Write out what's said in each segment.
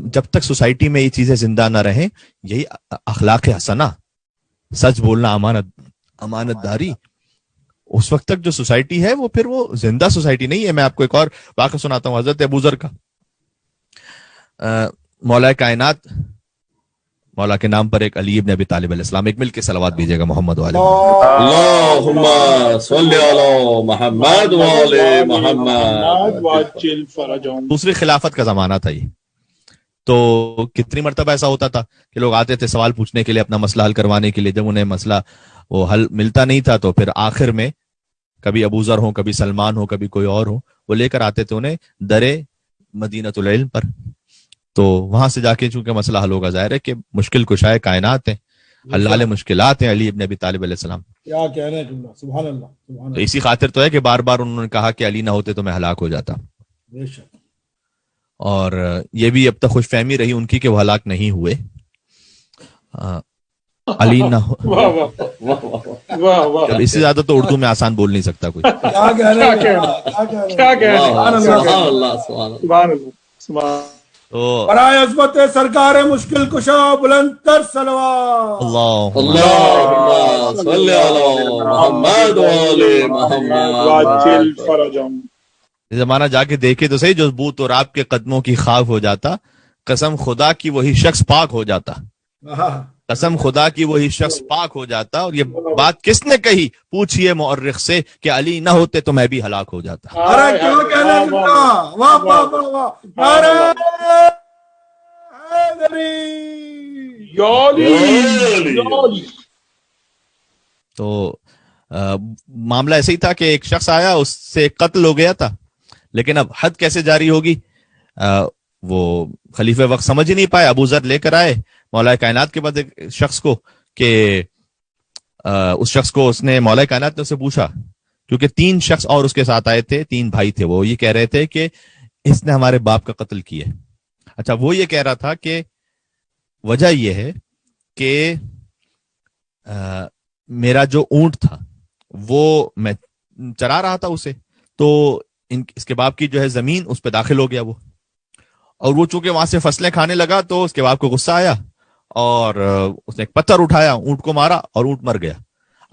جب تک سوسائٹی میں یہ چیزیں زندہ نہ رہیں، یہی اخلاق حسنہ، سچ بولنا، امانت داری، اس وقت تک جو سوسائٹی ہے وہ پھر وہ زندہ سوسائٹی نہیں ہے۔ میں آپ کو ایک اور واقعہ سناتا ہوں حضرت ابو ذر کا۔ مولا کائنات، مولا کے نام پر ایک علی ابن ابی طالب علیہ السلام، ایک مل کے صلوات بھیجیے گا محمد والے اللہم صلی علی محمد والے محمد وعجل فرجهم۔ دوسری خلافت کا زمانہ تھا یہ، تو کتنی مرتبہ ایسا ہوتا تھا کہ لوگ آتے تھے سوال پوچھنے کے لیے، اپنا مسئلہ حل کروانے کے لیے، جب انہیں مسئلہ وہ حل ملتا نہیں تھا تو پھر آخر میں کبھی ابو ذر ہو، کبھی سلمان ہو، کبھی کوئی اور ہو، وہ لے کر آتے تھے انہیں درے مدینۃ العلم پر، تو وہاں سے جا کے چونکہ مسئلہ حل ہوگا۔ ظاہر ہے کہ مشکل کشائے کائنات ہیں، حلال مشکلات ہیں علی ابن ابی طالب علیہ السلام۔ کیا کہنے اللہ، سبحان اللہ، سبحان تو اللہ، اسی خاطر تو ہے کہ بار بار انہوں نے کہا کہ علی نہ ہوتے تو میں ہلاک ہو جاتا، بے شک۔ اور یہ بھی اب تک خوش فہمی رہی ان کی کہ وہ ہلاک نہیں ہوئے۔ علی نہ ہو، واہ واہ واہ واہ، اس سے زیادہ تو اردو میں آسان بول نہیں سکتا کوئی۔ کیا کہنے، کیا کہنے، سبحان اللہ، سبحان اللہ سبحان اللہ۔ سبحان اللہ، سبحان۔ تو برائے عظمت سرکار مشکل کشا بلند تر صلوات۔ اللہم صلی علی محمد والے محمد وعجل فرجهم۔ یہ زمانہ جا کے دیکھے تو صحیح، جو بوت اور آپ کے قدموں کی خاک ہو جاتا، قسم خدا کی وہی شخص پاک ہو جاتا، قسم خدا کی وہی شخص پاک ہو جاتا۔ اور یہ بات کس نے کہی؟ پوچھئے مورخ سے کہ علی نہ ہوتے تو میں بھی ہلاک ہو جاتا۔ ارے کیا کہنے اللہ، واہ واہ واہ واہ، ارے حیدری یا علی۔ تو معاملہ ایسے ہی تھا کہ ایک شخص آیا، اس سے قتل ہو گیا تھا، لیکن اب حد کیسے جاری ہوگی وہ خلیفہ وقت سمجھ ہی نہیں پائے۔ ابو ذر لے کر آئے مولا کائنات کے بعد ایک شخص کو، کہ اس شخص کو اس نے، مولا کائنات نے اسے پوچھا، کیونکہ 3 شخص اور اس کے ساتھ آئے تھے، 3 بھائی تھے، وہ یہ کہہ رہے تھے کہ اس نے ہمارے باپ کا قتل کیا۔ اچھا، وہ یہ کہہ رہا تھا کہ وجہ یہ ہے کہ میرا جو اونٹ تھا وہ میں چرا رہا تھا اسے، تو اس کے باپ کی جو ہے زمین اس پہ داخل ہو گیا وہ، اور وہ چونکہ وہاں سے فصلیں کھانے لگا تو اس کے باپ کو غصہ آیا اور اس نے ایک پتھر اٹھایا، اونٹ کو مارا اور اونٹ مر گیا۔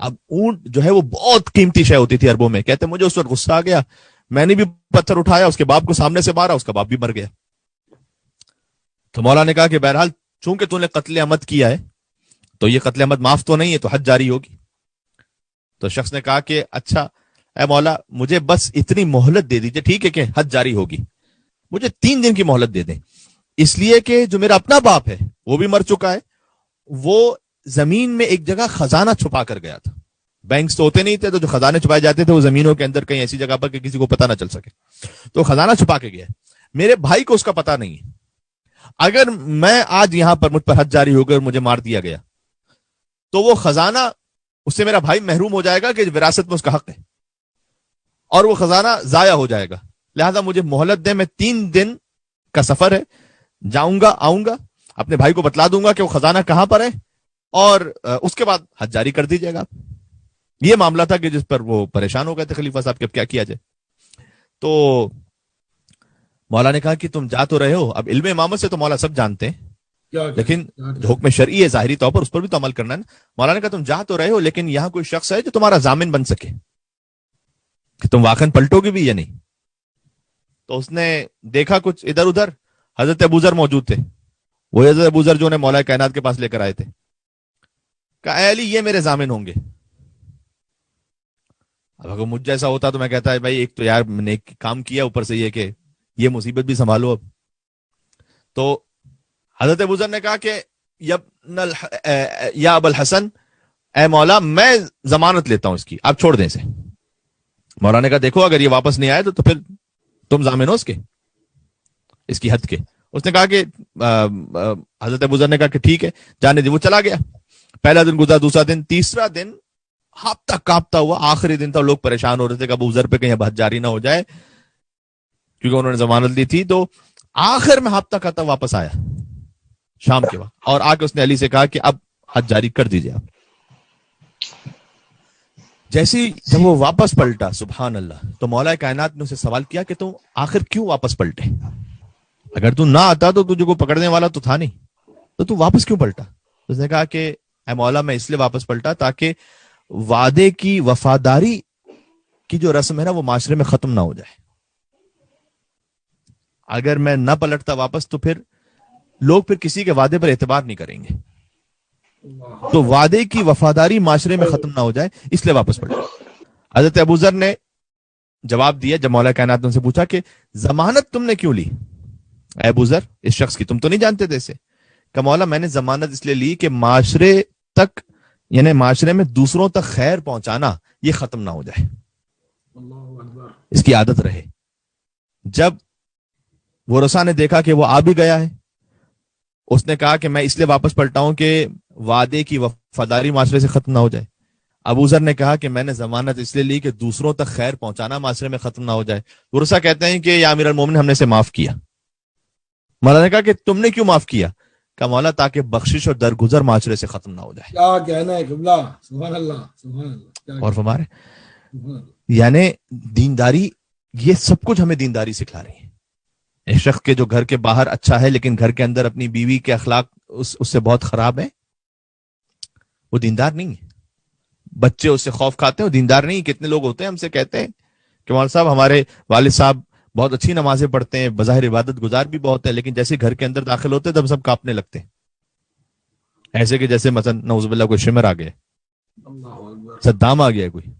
اب اونٹ جو ہے وہ بہت قیمتی شے ہوتی تھی عربوں میں، کہتے مجھے اس وقت غصہ آ گیا، میں نے بھی پتھر اٹھایا، اس کے باپ کو سامنے سے مارا، اس کا باپ بھی مر گیا۔ تو مولا نے کہا کہ بہرحال چونکہ تو نے قتل عمد کیا ہے تو یہ قتل عمد معاف تو نہیں ہے، تو حد جاری ہوگی۔ تو شخص نے کہا کہ اچھا اے مولا، مجھے بس اتنی مہلت دے دیجئے، ٹھیک ہے کہ حد جاری ہوگی، مجھے 3 دن کی مہلت دے دیں، اس لیے کہ جو میرا اپنا باپ ہے وہ بھی مر چکا ہے، وہ زمین میں ایک جگہ خزانہ چھپا کر گیا تھا۔ بینکس تو ہوتے نہیں تھے، تو جو خزانے چھپائے جاتے تھے وہ زمینوں کے اندر کہیں ایسی جگہ پر کہ کسی کو پتہ نہ چل سکے، تو خزانہ چھپا کے گیا۔ میرے بھائی کو اس کا پتہ نہیں ہے، اگر میں آج یہاں پر مجھ پر حد جاری ہو گئی اور مجھے مار دیا گیا تو وہ خزانہ، اس سے میرا بھائی محروم ہو جائے گا کہ وراثت میں اس کا حق ہے، اور وہ خزانہ ضائع ہو جائے گا، لہذا مجھے مہلت دیں، میں 3 دن کا سفر ہے، جاؤں گا آؤں گا، اپنے بھائی کو بتلا دوں گا کہ وہ خزانہ کہاں پر ہے، اور اس کے بعد حد جاری کر دیجیے گا۔ یہ معاملہ تھا کہ جس پر وہ پریشان ہو گئے تھے خلیفہ صاحب کہ اب کیا کیا جائے۔ تو مولا نے کہا کہ تم جا تو رہے ہو، اب علم امامت سے تو مولا سب جانتے ہیں، لیکن جو حکم شرعی ہے ظاہری طور پر اس پر بھی تو عمل کرنا ہے نا۔ مولا نے کہا تم جا تو رہے ہو، لیکن یہاں کوئی شخص ہے جو تمہارا ضامن بن سکے کہ تم واقعا پلٹو گے بھی یا نہیں۔ تو اس نے دیکھا کچھ ادھر ادھر، حضرت ابو ذر موجود تھے، وہ حضرت ابو ذر جو نے مولا کائنات کے پاس لے کر آئے تھے، کہا اے علی یہ میرے ضامن ہوں گے۔ اب اگر مجھ جیسا ہوتا تو میں کہتا ہے بھائی ایک تو یار میں نے ایک کام کیا، اوپر سے یہ کہ یہ مصیبت بھی سنبھالو۔ اب تو حضرت ابو ذر نے کہا کہ یا ابو الحسن، اے مولا میں ضمانت لیتا ہوں اس کی، آپ چھوڑ دیں اسے۔ مولا نے کہا دیکھو اگر یہ واپس نہیں آئے تو پھر تم ضامن ہو اس کے، اس کی حد کے۔ اس نے کہا کہ حضرت ابو ذر نے کہا کہ ٹھیک ہے جانے دی، وہ چلا گیا۔ پہلا دن گزرا، دوسرا دن، تیسرا دن ہفتہ کاپتا ہوا، آخری دن تھا، لوگ پریشان ہو رہے تھے کہ ابو ذر پہ کہیں حد جاری نہ ہو جائے کیونکہ انہوں نے ضمانت دی تھی۔ تو آخر میں ہفتہ کاپتا واپس آیا شام کے وقت، اور آ کے اس نے علی سے کہا کہ اب حد جاری کر دیجئے آپ۔ جیسی جب وہ واپس پلٹا، سبحان اللہ، تو مولا کائنات نے اسے سوال کیا کہ تم آخر کیوں واپس پلٹے؟ اگر تو نہ آتا تو تجھے کو پکڑنے والا تو تھا نہیں، تو تو واپس کیوں پلٹا؟ اس نے کہا کہ اے مولا میں اس لیے واپس پلٹا تاکہ وعدے کی وفاداری کی جو رسم ہے نا وہ معاشرے میں ختم نہ ہو جائے. اگر میں نہ پلٹتا واپس تو پھر لوگ پھر کسی کے وعدے پر اعتبار نہیں کریں گے. تو وعدے کی وفاداری معاشرے میں ختم نہ ہو جائے اس لیے واپس پلٹا. حضرت ابو ذر نے جواب دیا جب مولا کائنات نے ان سے پوچھا کہ ضمانت تم نے کیوں لی اے ابو ذر اس شخص کی، تم تو نہیں جانتے تھے اسے؟ کہ مولا میں نے ضمانت اس لیے لی کہ معاشرے تک یعنی معاشرے میں دوسروں تک خیر پہنچانا یہ ختم نہ ہو جائے، اس کی عادت رہے. جب ورثہ نے دیکھا کہ وہ آ بھی گیا ہے، اس نے کہا کہ میں اس لیے واپس پلٹا ہوں کہ وعدے کی وفاداری معاشرے سے ختم نہ ہو جائے. ابو ذر نے کہا کہ میں نے ضمانت اس لیے لی کہ دوسروں تک خیر پہنچانا معاشرے میں ختم نہ ہو جائے. ورثہ کہتے ہیں کہ یا امیر المومن ہم نے اسے معاف کیا. مولا نے کہا کہ تم نے کیوں معاف کیا؟ کہ مولا تاکہ بخشش اور درگزر معاشرے سے ختم نہ ہو جائے. کیا کہنا ہے قبلہ، سبحان اللہ سبحان اللہ. اور فرما رہے یعنی دینداری، یہ سب کچھ ہمیں دینداری سکھلا رہی ہے. ایک شخص کے جو گھر کے باہر اچھا ہے لیکن گھر کے اندر اپنی بیوی کے اخلاق اس سے بہت خراب ہے، وہ دیندار نہیں ہے. بچے اس سے خوف کھاتے ہیں، وہ دیندار نہیں. کتنے لوگ ہوتے ہیں ہم سے کہتے ہیں کہ مولانا صاحب ہمارے والد صاحب بہت اچھی نمازیں پڑھتے ہیں، بظاہر عبادت گزار بھی بہت ہے، لیکن جیسے گھر کے اندر داخل ہوتے ہیں تب سب کانپنے لگتے ہیں، ایسے کہ جیسے مثلا نعوذ باللہ کوئی شمر آ گیا، صدام آ گیا کوئی.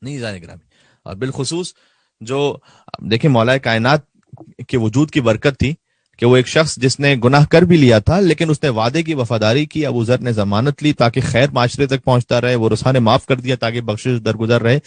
نہیں جانے گرامی. اور بالخصوص جو دیکھیں مولا کائنات کے وجود کی برکت تھی کہ وہ ایک شخص جس نے گناہ کر بھی لیا تھا لیکن اس نے وعدے کی وفاداری کی. ابو ذر نے ضمانت لی تاکہ خیر معاشرے تک پہنچتا رہے، وہ ورثہ نے معاف کر دیا تاکہ بخشش درگزر رہے.